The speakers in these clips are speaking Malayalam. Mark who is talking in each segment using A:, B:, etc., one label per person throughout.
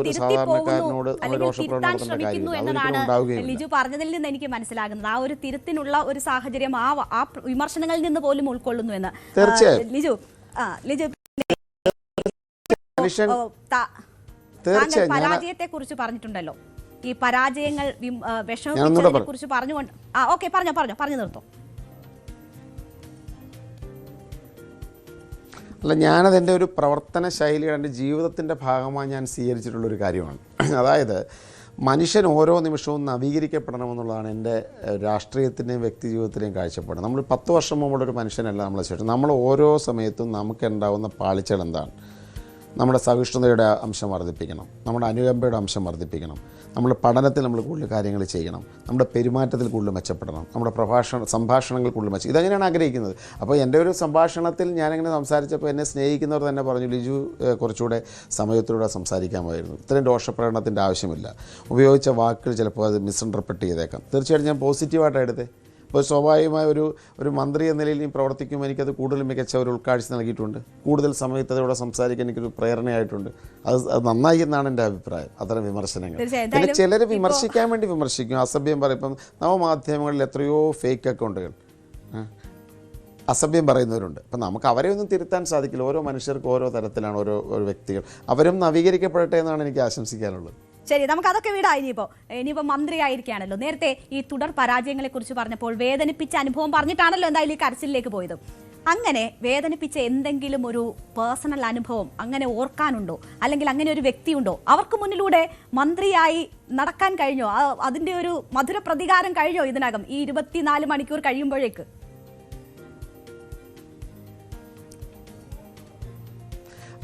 A: ഒരു സാധാരണക്കാരനോട്
B: തിരുത്താൻ ശ്രമിക്കുന്നു എന്നതാണ് ലിജു പറഞ്ഞതിൽ നിന്ന് എനിക്ക് മനസ്സിലാകുന്നത്. ആ ഒരു തിരുത്തിനുള്ള ഒരു സാഹചര്യം ആ വിമർശനങ്ങളിൽ നിന്ന് പോലും ഉൾക്കൊള്ളുന്നു എന്ന്. ലിജു താങ്കൾ പരാജയത്തെ കുറിച്ച് പറഞ്ഞിട്ടുണ്ടല്ലോ. ഈ പരാജയങ്ങൾ വിഷമിപ്പിച്ചതിനെ കുറിച്ച് പറഞ്ഞുകൊണ്ട് ഓക്കെ പറഞ്ഞു നിർത്തോ.
A: അല്ല, ഞാനതെൻ്റെ ഒരു പ്രവർത്തന ശൈലിയുടെ എൻ്റെ ജീവിതത്തിൻ്റെ ഭാഗമായി ഞാൻ സ്വീകരിച്ചിട്ടുള്ളൊരു കാര്യമാണ്. അതായത് മനുഷ്യൻ ഓരോ നിമിഷവും നവീകരിക്കപ്പെടണമെന്നുള്ളതാണ് എൻ്റെ രാഷ്ട്രീയത്തിൻ്റെയും വ്യക്തി ജീവിതത്തിൻ്റെയും കാഴ്ചപ്പാട്. നമ്മൾ 10 വർഷം മുമ്പുള്ളൊരു മനുഷ്യനല്ല നമ്മളെ ശേഷം. നമ്മൾ ഓരോ സമയത്തും നമുക്കുണ്ടാവുന്ന പാളിച്ചകൾ എന്താണ്? നമ്മുടെ സഹിഷ്ണുതയുടെ അംശം വർദ്ധിപ്പിക്കണം, നമ്മുടെ അനുകമ്പയുടെ അംശം വർദ്ധിപ്പിക്കണം, നമ്മുടെ പഠനത്തിൽ നമ്മൾ കൂടുതൽ കാര്യങ്ങൾ ചെയ്യണം, നമ്മുടെ പെരുമാറ്റത്തിൽ കൂടുതൽ മെച്ചപ്പെടണം, നമ്മുടെ സംഭാഷണങ്ങൾ കൂടുതൽ ഇതങ്ങനെയാണ് ആഗ്രഹിക്കുന്നത്. അപ്പോൾ എൻ്റെ ഒരു സംഭാഷണത്തിൽ ഞാനിങ്ങനെ സംസാരിച്ചപ്പോൾ എന്നെ സ്നേഹിക്കുന്നവർ തന്നെ പറഞ്ഞു, ലിജു കുറച്ചുകൂടെ സമയത്തിലൂടെ സംസാരിക്കാമായിരുന്നു, ഇത്രയും ദോഷപ്രകടനത്തിൻ്റെ ആവശ്യമില്ല, ഉപയോഗിച്ച വാക്കുകൾ ചിലപ്പോൾ അത് മിസ്ഇൻ്റർപ്രറ്റ് ചെയ്തേക്കാം. തീർച്ചയായിട്ടും ഞാൻ പോസിറ്റീവായിട്ടാണ് എടുത്തത്. അപ്പോൾ സ്വാഭാവികമായ ഒരു മന്ത്രി എന്ന നിലയിൽ പ്രവർത്തിക്കുമ്പോൾ എനിക്കത് കൂടുതൽ മികച്ച ഒരു ഉൾക്കാഴ്ച നൽകിയിട്ടുണ്ട്. കൂടുതൽ സമയത്തതോടെ സംസാരിക്കാൻ എനിക്കൊരു പ്രേരണയായിട്ടുണ്ട്. അത് നന്നായി എന്നാണ് എൻ്റെ അഭിപ്രായം. അത്തരം വിമർശനങ്ങൾ പിന്നെ ചിലർ വിമർശിക്കാൻ വേണ്ടി വിമർശിക്കും, അസഭ്യം പറയും. ഇപ്പം നവമാധ്യമങ്ങളിൽ എത്രയോ ഫേക്ക് അക്കൗണ്ടുകൾ അസഭ്യം പറയുന്നവരുണ്ട്. അപ്പം നമുക്ക് അവരെ ഒന്നും തിരുത്താൻ സാധിക്കില്ല. ഓരോ മനുഷ്യർക്ക് ഓരോ തരത്തിലാണ് ഓരോ വ്യക്തികൾ. അവരും നവീകരിക്കപ്പെടട്ടെ എന്നാണ് എനിക്ക് ആശംസിക്കാനുള്ളത്.
B: ശരി, നമുക്ക് അതൊക്കെ വിടാം. ഇനിയിപ്പോൾ മന്ത്രി ആയിരിക്കുകയാണല്ലോ. നേരത്തെ ഈ തുടർ പരാജയങ്ങളെ കുറിച്ച് പറഞ്ഞപ്പോൾ വേദനിപ്പിച്ച അനുഭവം പറഞ്ഞിട്ടാണല്ലോ എന്തായാലും ഈ കരച്ചിലേക്ക് പോയത്. അങ്ങനെ വേദനിപ്പിച്ച എന്തെങ്കിലും ഒരു പേഴ്സണൽ അനുഭവം അങ്ങനെ ഓർക്കാനുണ്ടോ? അല്ലെങ്കിൽ അങ്ങനെ ഒരു വ്യക്തിയുണ്ടോ? അവർക്ക് മുന്നിലൂടെ മന്ത്രിയായി നടക്കാൻ കഴിഞ്ഞോ? അതിൻ്റെ ഒരു മധുര പ്രതികാരം കഴിഞ്ഞോ ഇതിനകം ഈ 24 മണിക്കൂർ കഴിയുമ്പോഴേക്ക്?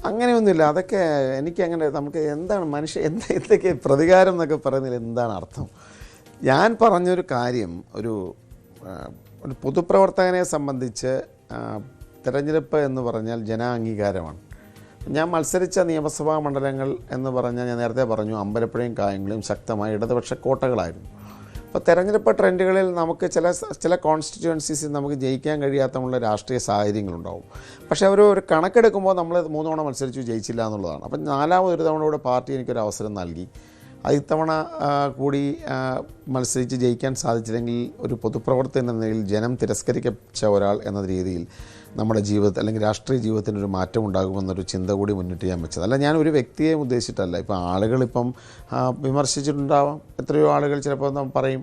A: അങ്ങനെയൊന്നുമില്ല. അതൊക്കെ എനിക്കങ്ങനെ നമുക്ക് എന്താണ് എന്തൊക്കെ പ്രതികാരം എന്നൊക്കെ പറയുന്നതിൽ എന്താണ് അർത്ഥം? ഞാൻ പറഞ്ഞൊരു കാര്യം ഒരു പൊതുപ്രവർത്തകനെ സംബന്ധിച്ച് തിരഞ്ഞെടുപ്പ് എന്ന് പറഞ്ഞാൽ ജനാംഗീകാരമാണ്. ഞാൻ മത്സരിച്ച നിയമസഭാ മണ്ഡലങ്ങൾ എന്ന് പറഞ്ഞാൽ ഞാൻ നേരത്തെ പറഞ്ഞു, അമ്പലപ്പുഴയും കായംകുളവും ശക്തമായ ഇടതുപക്ഷ കോട്ടകളായിരുന്നു. അപ്പോൾ തെരഞ്ഞെടുപ്പ് ട്രെൻഡുകളിൽ നമുക്ക് ചില കോൺസ്റ്റിറ്റ്യുവൻസീസിൽ നമുക്ക് ജയിക്കാൻ കഴിയാത്തമുള്ള രാഷ്ട്രീയ സാഹചര്യങ്ങളുണ്ടാവും. പക്ഷേ ഒരു കണക്കെടുക്കുമ്പോൾ നമ്മൾ 3 തവണ മത്സരിച്ചു, ജയിച്ചില്ല എന്നുള്ളതാണ്. അപ്പം 4ാമതൊരു തവണ കൂടെ പാർട്ടി എനിക്കൊരു അവസരം നൽകി. ഇത്തവണ കൂടി മത്സരിച്ച് ജയിക്കാൻ സാധിച്ചില്ലെങ്കിൽ ഒരു പൊതുപ്രവർത്തകൻ എന്ന നിലയിൽ ജനം തിരസ്കരിച്ച ഒരാൾ എന്ന രീതിയിൽ നമ്മുടെ ജീവിതത്തിൽ അല്ലെങ്കിൽ രാഷ്ട്രീയ ജീവിതത്തിനൊരു മാറ്റം ഉണ്ടാകുമെന്നൊരു ചിന്ത കൂടി മുന്നിട്ട് ഞാൻ വെച്ചത്. അല്ല, ഞാൻ ഒരു വ്യക്തിയെ ഉദ്ദേശിച്ചിട്ടല്ല. ഇപ്പം ആളുകളിപ്പം വിമർശിച്ചിട്ടുണ്ടാവാം. എത്രയോ ആളുകൾ ചിലപ്പോൾ പറയും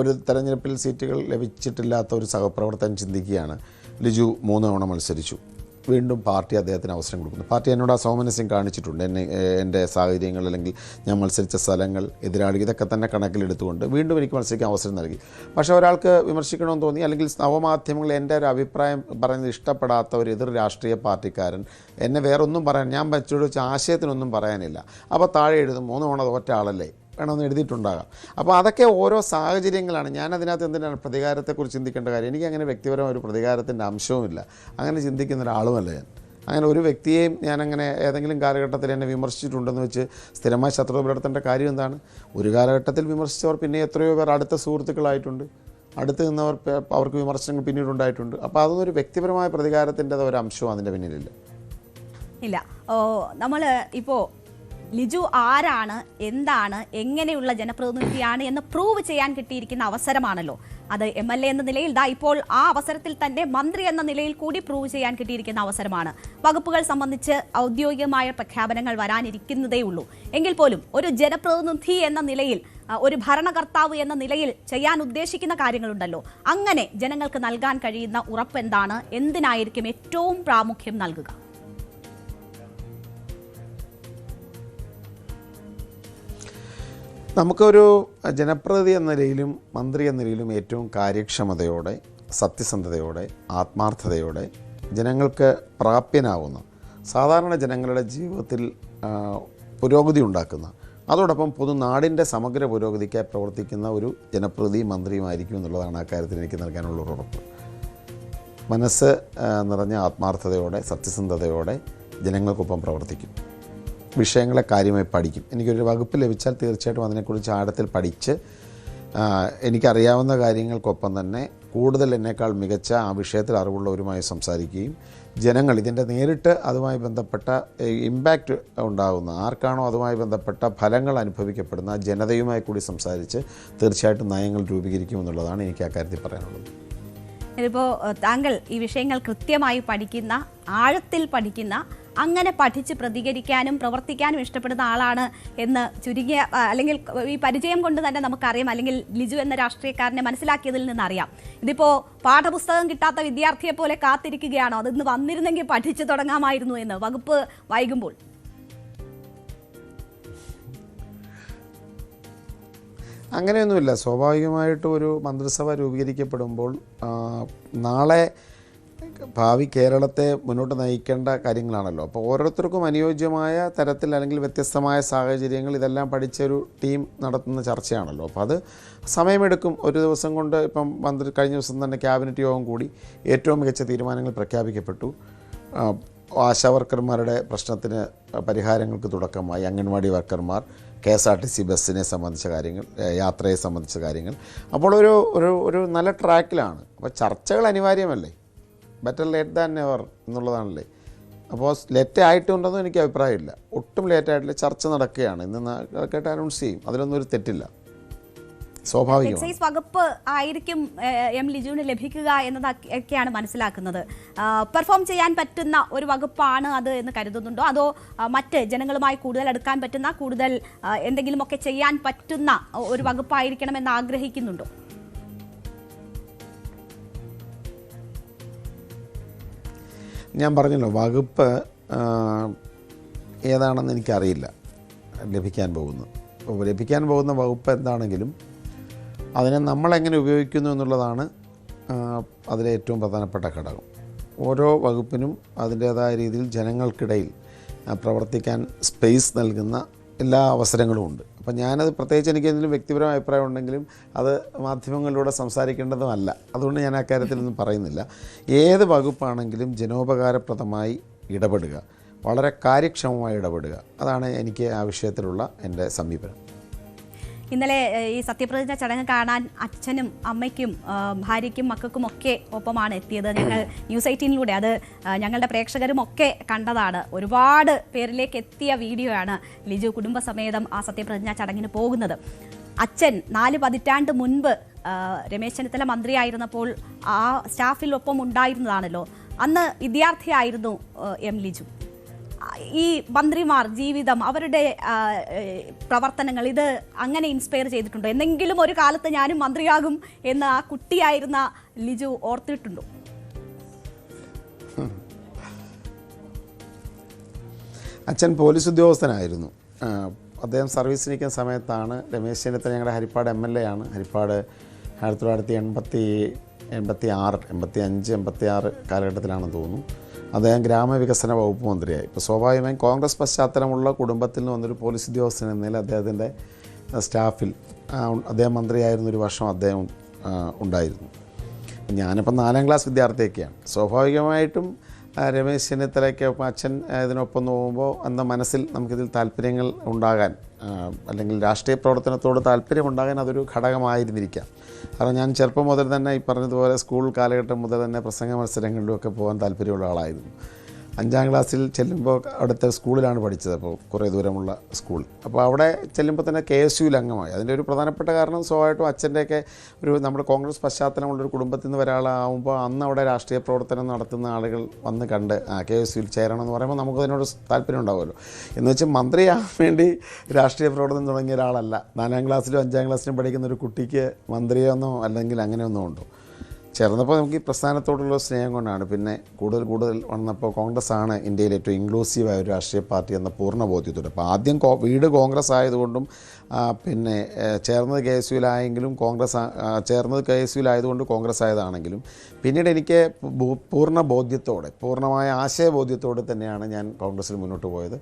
A: ഒരു തെരഞ്ഞെടുപ്പിൽ സീറ്റുകൾ ലഭിച്ചിട്ടില്ലാത്ത ഒരു സഹപ്രവർത്തകൻ ചിന്തിക്കുകയാണ്, ലിജു 3 തവണ മത്സരിച്ചു, വീണ്ടും പാർട്ടി അദ്ദേഹത്തിന് അവസരം കൊടുക്കുന്നു. പാർട്ടി എന്നോട് ആ സൗമനസ്യം കാണിച്ചിട്ടുണ്ട്. എൻ്റെ സാഹചര്യങ്ങൾ അല്ലെങ്കിൽ ഞാൻ മത്സരിച്ച സ്ഥലങ്ങൾ, എതിരാളി, ഇതൊക്കെ തന്നെ കണക്കിലെടുത്തുകൊണ്ട് വീണ്ടും എനിക്ക് മത്സരിക്കാൻ അവസരം നൽകി. പക്ഷേ ഒരാൾക്ക് വിമർശിക്കണമെന്ന് തോന്നി, അല്ലെങ്കിൽ നവമാധ്യമങ്ങളിൽ എൻ്റെ ഒരു അഭിപ്രായം പറയുന്നത് ഇഷ്ടപ്പെടാത്ത ഒരു എതിർ രാഷ്ട്രീയ പാർട്ടിക്കാരൻ എന്നെ വേറൊന്നും പറയാൻ, ഞാൻ വെച്ച ആശയത്തിനൊന്നും പറയാനില്ല, അപ്പോൾ താഴെ എഴുതും 3 തവണ തോറ്റ ആളല്ലേ വേണമെന്ന് എഴുതിയിട്ടുണ്ടാകാം. അപ്പോൾ അതൊക്കെ ഓരോ സാഹചര്യങ്ങളാണ്. ഞാനതിനകത്ത് എന്തിനാണ് പ്രതികാരത്തെക്കുറിച്ച് ചിന്തിക്കേണ്ട കാര്യം? എനിക്കങ്ങനെ വ്യക്തിപരമായ ഒരു പ്രതികാരത്തിൻ്റെ അംശവുമില്ല. അങ്ങനെ ചിന്തിക്കുന്ന ഒരാളുമല്ല ഞാൻ. അങ്ങനെ ഒരു വ്യക്തിയെയും ഞാനങ്ങനെ ഏതെങ്കിലും കാലഘട്ടത്തിൽ എന്നെ വിമർശിച്ചിട്ടുണ്ടെന്ന് വെച്ച് സ്ഥിരമായി ശത്രുത പുലർത്തേണ്ട കാര്യം എന്താണ്? ഒരു കാലഘട്ടത്തിൽ വിമർശിച്ചവർ പിന്നെ എത്രയോ പേർ അടുത്ത സുഹൃത്തുക്കളായിട്ടുണ്ട്, അടുത്ത് നിന്നവർ അവർക്ക് വിമർശനങ്ങൾ പിന്നീടുണ്ടായിട്ടുണ്ട്. അപ്പോൾ അതൊന്നൊരു വ്യക്തിപരമായ പ്രതികാരത്തിൻ്റെ ഒരു അംശവും അതിൻ്റെ പിന്നിലില്ല.
B: ഇല്ല. നമ്മൾ ഇപ്പോൾ ലിജു ആരാണ്, എന്താണ്, എങ്ങനെയുള്ള ജനപ്രതിനിധിയാണ് എന്ന് പ്രൂവ് ചെയ്യാൻ കിട്ടിയിരിക്കുന്ന അവസരമാണല്ലോ അത്. MLA എന്ന നിലയിൽ ഇപ്പോൾ ആ അവസരത്തിൽ തന്നെ മന്ത്രി എന്ന നിലയിൽ കൂടി പ്രൂവ് ചെയ്യാൻ കിട്ടിയിരിക്കുന്ന അവസരമാണ്. വകുപ്പുകൾ സംബന്ധിച്ച് ഔദ്യോഗികമായ പ്രഖ്യാപനങ്ങൾ വരാനിരിക്കുന്നതേ ഉള്ളൂ. എങ്കിൽ പോലും ഒരു ജനപ്രതിനിധി എന്ന നിലയിൽ, ഒരു ഭരണകർത്താവ് എന്ന നിലയിൽ ചെയ്യാൻ ഉദ്ദേശിക്കുന്ന കാര്യങ്ങളുണ്ടല്ലോ. അങ്ങനെ ജനങ്ങൾക്ക് നൽകാൻ കഴിയുന്ന ഉറപ്പ് എന്താണ്? എന്തിനായിരിക്കും ഏറ്റവും പ്രാമുഖ്യം നൽകുക?
A: നമുക്കൊരു ജനപ്രതിനിധി എന്ന നിലയിലും മന്ത്രി എന്ന നിലയിലും ഏറ്റവും കാര്യക്ഷമതയോടെ, സത്യസന്ധതയോടെ, ആത്മാർത്ഥതയോടെ ജനങ്ങൾക്ക് പ്രാപ്യനാവുന്ന, സാധാരണ ജനങ്ങളുടെ ജീവിതത്തിൽ പുരോഗതി ഉണ്ടാക്കുന്ന, അതോടൊപ്പം പൊതുനാടിൻ്റെ സമഗ്ര പുരോഗതിക്കായി പ്രവർത്തിക്കുന്ന ഒരു ജനപ്രതിനിധിയും മന്ത്രിയുമായിരിക്കും എന്നുള്ളതാണ് ആ കാര്യത്തിൽ എനിക്ക് നൽകാനുള്ള ഒരു ഉറപ്പ്. മനസ്സ് നിറഞ്ഞ ആത്മാർത്ഥതയോടെ, സത്യസന്ധതയോടെ ജനങ്ങൾക്കൊപ്പം പ്രവർത്തിക്കും. വിഷയങ്ങളെ കാര്യമായി പഠിക്കും. എനിക്കൊരു വകുപ്പ് ലഭിച്ചാൽ തീർച്ചയായിട്ടും അതിനെക്കുറിച്ച് ആഴത്തിൽ പഠിച്ച് എനിക്കറിയാവുന്ന കാര്യങ്ങൾക്കൊപ്പം തന്നെ കൂടുതൽ എന്നേക്കാൾ മികച്ച ആ വിഷയത്തിൽ അറിവുള്ളവരുമായി സംസാരിക്കുകയും ജനങ്ങൾ ഇതിൻ്റെ നേരിട്ട് അതുമായി ബന്ധപ്പെട്ട ഇമ്പാക്റ്റ് ഉണ്ടാകുന്ന ആർക്കാണോ അതുമായി ബന്ധപ്പെട്ട ഫലങ്ങൾ അനുഭവിക്കപ്പെടുന്ന ജനതയുമായി കൂടി സംസാരിച്ച് തീർച്ചയായിട്ടും നയങ്ങൾ രൂപീകരിക്കുമെന്നുള്ളതാണ് എനിക്ക് അക്കാര്യത്തിൽ പറയാനുള്ളത്.
B: ഇതിപ്പോൾ താങ്കൾ ഈ വിഷയങ്ങൾ കൃത്യമായി പഠിക്കുന്ന, ആഴത്തിൽ പഠിക്കുന്ന, അങ്ങനെ പഠിച്ച് പ്രതികരിക്കാനും പ്രവർത്തിക്കാനും ഇഷ്ടപ്പെടുന്ന ആളാണ് എന്ന് ചുരുങ്ങിയ അല്ലെങ്കിൽ ഈ പരിചയം കൊണ്ട് തന്നെ നമുക്കറിയാം, അല്ലെങ്കിൽ ലിജു എന്ന രാഷ്ട്രീയക്കാരനെ മനസ്സിലാക്കിയതിൽ നിന്നറിയാം. ഇതിപ്പോൾ പാഠപുസ്തകം കിട്ടാത്ത വിദ്യാർത്ഥിയെ പോലെ കാത്തിരിക്കുകയാണോ, അതിന്ന് വന്നിരുന്നെങ്കിൽ പഠിച്ചു തുടങ്ങാമായിരുന്നു എന്ന് വകുപ്പ് വൈകുമ്പോൾ?
A: അങ്ങനെയൊന്നുമില്ല. സ്വാഭാവികമായിട്ടും ഒരു മന്ത്രിസഭ രൂപീകരിക്കപ്പെടുമ്പോൾ നാളെ ഭാവി കേരളത്തെ മുന്നോട്ട് നയിക്കേണ്ട കാര്യങ്ങളാണല്ലോ. അപ്പോൾ ഓരോരുത്തർക്കും അനുയോജ്യമായ തരത്തിൽ അല്ലെങ്കിൽ വ്യത്യസ്തമായ സാഹചര്യങ്ങൾ ഇതെല്ലാം പഠിച്ചൊരു ടീം നടത്തുന്ന ചർച്ചയാണല്ലോ. അപ്പോൾ അത് സമയമെടുക്കും. ഒരു ദിവസം കൊണ്ട് ഇപ്പം കഴിഞ്ഞ ദിവസം തന്നെ ക്യാബിനറ്റ് യോഗം കൂടി ഏറ്റവും മികച്ച തീരുമാനങ്ങൾ പ്രഖ്യാപിക്കപ്പെട്ടു. ആശാവർക്കർമാരുടെ പ്രശ്നത്തിന് പരിഹാരങ്ങൾക്ക് തുടക്കമായി. അംഗൻവാടി വർക്കർമാർ, KSRTC ബസ്സിനെ സംബന്ധിച്ച കാര്യങ്ങൾ, യാത്രയെ സംബന്ധിച്ച കാര്യങ്ങൾ. അപ്പോൾ ഒരു നല്ല ട്രാക്കിലാണ്. അപ്പോൾ ചർച്ചകൾ അനിവാര്യമല്ലേ? ബെറ്റർ ലേറ്റ് ദാൻ നെവർ എന്നുള്ളതാണല്ലേ. അപ്പോൾ ലേറ്റ് ആയിട്ടുണ്ടെന്നും എനിക്ക് അഭിപ്രായമില്ല. ഒട്ടും ലേറ്റായിട്ടില്ല, ചർച്ച നടക്കുകയാണ്. ഇന്ന് കേട്ട് അനൗൺസ് ചെയ്യും. അതിലൊന്നും ഒരു തെറ്റില്ല. സ്വാഭാവികമാണ്.
B: എക്സൈസ് വകുപ്പ് ആയിരിക്കും എം ലിജുവിന് ലഭിക്കുക എന്നതൊക്കെയാണ് മനസ്സിലാക്കുന്നത്. പെർഫോം ചെയ്യാൻ പറ്റുന്ന ഒരു വകുപ്പാണ് അത് എന്ന് കരുതുന്നുണ്ടോ, അതോ മറ്റ് ജനങ്ങളുമായി കൂടുതൽ അടുക്കാൻ പറ്റുന്ന, കൂടുതൽ എന്തെങ്കിലുമൊക്കെ ചെയ്യാൻ പറ്റുന്ന ഒരു വകുപ്പായിരിക്കണം എന്ന് ആഗ്രഹിക്കുന്നുണ്ടോ?
A: ഞാൻ പറഞ്ഞല്ലോ, വകുപ്പ് ഏതാണെന്ന് എനിക്കറിയില്ല ലഭിക്കാൻ പോകുന്ന വകുപ്പ് എന്താണെങ്കിലും അതിനെ നമ്മളെങ്ങനെ ഉപയോഗിക്കുന്നു എന്നുള്ളതാണ് അതിലെ ഏറ്റവും പ്രധാനപ്പെട്ട ഘടകം. ഓരോ വകുപ്പിനും അതിൻ്റേതായ രീതിയിൽ ജനങ്ങൾക്കിടയിൽ പ്രവർത്തിക്കാൻ സ്പേസ് നൽകുന്ന എല്ലാ അവസരങ്ങളും ഉണ്ട്. അപ്പം ഞാനത് പ്രത്യേകിച്ച് എനിക്ക് എന്തെങ്കിലും വ്യക്തിപരമായ അഭിപ്രായം ഉണ്ടെങ്കിലും അത് മാധ്യമങ്ങളിലൂടെ സംസാരിക്കേണ്ടതുമല്ല. അതുകൊണ്ട് ഞാൻ അക്കാര്യത്തിലൊന്നും പറയുന്നില്ല. ഏത് വകുപ്പാണെങ്കിലും ജനോപകാരപ്രദമായി ഇടപെടുക, വളരെ കാര്യക്ഷമമായി ഇടപെടുക, അതാണ് എനിക്ക് ആ വിഷയത്തിലുള്ള എൻ്റെ സമീപനം.
B: ഇന്നലെ ഈ സത്യപ്രതിജ്ഞ ചടങ്ങ് കാണാൻ അച്ഛനും അമ്മയ്ക്കും ഭാര്യയ്ക്കും മക്കൾക്കും ഒക്കെ ഒപ്പമാണ് എത്തിയത്. ഞങ്ങൾ News 18-ലൂടെ അത് ഞങ്ങളുടെ പ്രേക്ഷകരും ഒക്കെ കണ്ടതാണ്. ഒരുപാട് പേരിലേക്ക് എത്തിയ വീഡിയോ ആണ്. ലിജു കുടുംബസമേതം ആ സത്യപ്രതിജ്ഞ ചടങ്ങിന് പോകുന്നത്. അച്ഛൻ 4 പതിറ്റാണ്ട് മുൻപ് രമേശ് ചെന്നിത്തല മന്ത്രിയായിരുന്നപ്പോൾ ആ സ്റ്റാഫിലൊപ്പം ഉണ്ടായിരുന്നതാണല്ലോ. അന്ന് വിദ്യാർത്ഥിയായിരുന്നു എം ലിജു. ഈ മന്ത്രിമാർ ജീവിതം, അവരുടെ പ്രവർത്തനങ്ങൾ, ഇത് അങ്ങനെ ഇൻസ്പയർ ചെയ്തിട്ടുണ്ടോ? എന്തെങ്കിലും ഒരു കാലത്ത് ഞാനും മന്ത്രിയാകും എന്ന് ആ കുട്ടിയായിരുന്ന ലിജു ഓർത്തിട്ടുണ്ടോ?
A: അച്ഛൻ പോലീസ് ഉദ്യോഗസ്ഥനായിരുന്നു. അദ്ദേഹം സർവീസ് നിൽക്കുന്ന സമയത്താണ് രമേശ് ചെന്നിത്തല, ഞങ്ങളുടെ ഹരിപ്പാട് MLA ആണ്. ഹരിപ്പാട് 1985-86 കാലഘട്ടത്തിലാണെന്ന് തോന്നുന്നു. അദ്ദേഹം ഗ്രാമവികസന വകുപ്പ് മന്ത്രിയായി. ഇപ്പോൾ സ്വാഭാവികമായും കോൺഗ്രസ് പശ്ചാത്തലമുള്ള കുടുംബത്തിൽ നിന്ന് വന്നൊരു പോലീസ് ഉദ്യോഗസ്ഥൻ എന്നതിൽ അദ്ദേഹത്തിൻ്റെ സ്റ്റാഫിൽ അദ്ദേഹം മന്ത്രിയായിരുന്നൊരു വർഷം അദ്ദേഹം ഉണ്ടായിരുന്നു. ഞാനിപ്പോൾ 4ാം ക്ലാസ് വിദ്യാർത്ഥിയൊക്കെയാണ്. സ്വാഭാവികമായിട്ടും രമേശ് ചെന്നിത്തലയ്ക്കൊപ്പം അച്ഛൻ ഇതിനൊപ്പം പോകുമ്പോൾ എന്ന മനസ്സിൽ നമുക്കിതിൽ താല്പര്യങ്ങൾ ഉണ്ടാകാൻ, അല്ലെങ്കിൽ രാഷ്ട്രീയ പ്രവർത്തനത്തോട് താല്പര്യമുണ്ടാകാൻ അതൊരു ഘടകമായിരുന്നിരിക്കാം. കാരണം ഞാൻ ചെറുപ്പം മുതൽ തന്നെ ഈ പറഞ്ഞതുപോലെ സ്കൂൾ കാലഘട്ടം മുതൽ തന്നെ പ്രസംഗ മത്സരങ്ങളിലുമൊക്കെ പോകാൻ താല്പര്യമുള്ള ആളായിരുന്നു. 5ാം ക്ലാസ്സിൽ ചെല്ലുമ്പോൾ അവിടുത്തെ സ്കൂളിലാണ് പഠിച്ചത്, അപ്പോൾ കുറേ ദൂരമുള്ള സ്കൂൾ. അപ്പോൾ അവിടെ ചെല്ലുമ്പോൾ തന്നെ KSUവിൽ അംഗമായി. അതിൻ്റെ ഒരു പ്രധാനപ്പെട്ട കാരണം സ്വാഭാവികമായിട്ടും അച്ഛൻ്റെയൊക്കെ നമ്മുടെ കോൺഗ്രസ് പശ്ചാത്തലമുള്ളൊരു കുടുംബത്തിൽ നിന്ന് ഒരാളാകുമ്പോൾ അന്ന് അവിടെ രാഷ്ട്രീയ പ്രവർത്തനം നടത്തുന്ന ആളുകൾ വന്ന് കണ്ട് KSUവിൽ ചേരണം എന്ന് പറയുമ്പോൾ നമുക്കതിനോട് താല്പര്യം ഉണ്ടാവുമല്ലോ. എന്ന് വെച്ചാൽ മന്ത്രിയാകാൻ വേണ്ടി രാഷ്ട്രീയ പ്രവർത്തനം തുടങ്ങിയ ഒരാളല്ല. 4ാം ക്ലാസ്സിലും 5ാം ക്ലാസ്സിലും പഠിക്കുന്ന ഒരു കുട്ടിക്ക് മന്ത്രിയൊന്നോ അല്ലെങ്കിൽ അങ്ങനെയൊന്നും ഉണ്ടോ? ചേർന്നപ്പോൾ നമുക്ക് ഈ പ്രസ്ഥാനത്തോടുള്ള സ്നേഹം കൊണ്ടാണ്. പിന്നെ കൂടുതൽ വന്നപ്പോൾ കോൺഗ്രസ് ആണ് ഇന്ത്യയിലെ ഏറ്റവും ഇൻക്ലൂസീവായ ഒരു രാഷ്ട്രീയ പാർട്ടി എന്ന പൂർണ്ണ ബോധ്യത്തോടെ. അപ്പോൾ ആദ്യം വീട് കോൺഗ്രസ് ആയതുകൊണ്ടും പിന്നെ ചേർന്നത് KSUവിലായെങ്കിലും KSUവിലായതുകൊണ്ട് കോൺഗ്രസ് ആയതാണെങ്കിലും പിന്നീട് എനിക്ക് പൂർണ്ണമായ ആശയബോധ്യത്തോടെ തന്നെയാണ് ഞാൻ കോൺഗ്രസ്സിൽ മുന്നോട്ട് പോയത്.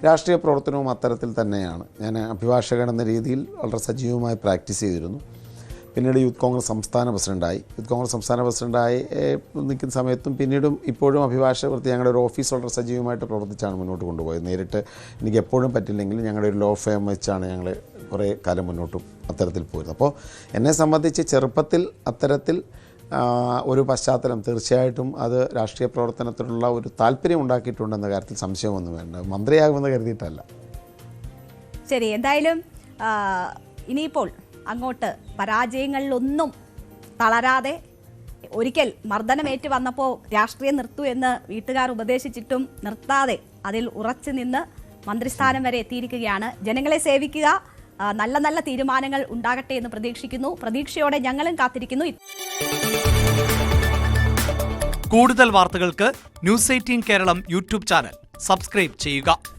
A: രാഷ്ട്രീയ പ്രവർത്തനവും അത്തരത്തിൽ തന്നെയാണ്. ഞാൻ അഭിഭാഷകൻ എന്ന രീതിയിൽ വളരെ സജീവമായി പ്രാക്ടീസ് ചെയ്തിരുന്നു. പിന്നീട് യൂത്ത് കോൺഗ്രസ് സംസ്ഥാന പ്രസിഡൻ്റായി. നിൽക്കുന്ന സമയത്തും പിന്നീടും ഇപ്പോഴും അഭിഭാഷക വൃത്തി ഞങ്ങളുടെ ഒരു ഓഫീസ് വളരെ സജീവമായിട്ട് പ്രവർത്തിച്ചാണ് മുന്നോട്ട് കൊണ്ടുപോയത്. നേരിട്ട് എനിക്ക് എപ്പോഴും പറ്റില്ലെങ്കിലും ഞങ്ങളുടെ ഒരു ലോ ഫേം വെച്ചാണ് ഞങ്ങൾ കുറേ കാലം മുന്നോട്ടും അത്തരത്തിൽ പോയത്. അപ്പോൾ എന്നെ സംബന്ധിച്ച് ചെറുപ്പത്തിൽ അത്തരത്തിൽ ഒരു പശ്ചാത്തലം തീർച്ചയായിട്ടും അത് രാഷ്ട്രീയ പ്രവർത്തനത്തിലുള്ള ഒരു താല്പര്യം ഉണ്ടാക്കിയിട്ടുണ്ടെന്ന കാര്യത്തിൽ സംശയമൊന്നും വേണ്ട. മന്ത്രിയാകുമെന്ന് കരുതിയിട്ടല്ല.
B: ശരി, എന്തായാലും ഇനിയിപ്പോൾ അങ്ങോട്ട് പരാജയങ്ങളിലൊന്നും തളരാതെ, ഒരിക്കൽ മർദ്ദനമേറ്റ് വന്നപ്പോൾ രാഷ്ട്രീയം നിർത്തൂ എന്ന് വീട്ടുകാർ ഉപദേശിച്ചിട്ടും നിർത്താതെ അതിൽ ഉറച്ചു നിന്ന് മന്ത്രിസ്ഥാനം വരെ എത്തിയിരിക്കുകയാണ്. ജനങ്ങളെ സേവിക്കുക, നല്ല നല്ല തീരുമാനങ്ങൾ ഉണ്ടാകട്ടെ എന്ന് പ്രതീക്ഷിക്കുന്നു. പ്രതീക്ഷയോടെ ഞങ്ങളും കാത്തിരിക്കുന്നു.
C: കൂടുതൽ വാർത്തകൾക്ക് news 18 Keralam YouTube channel subscribe ചെയ്യുക.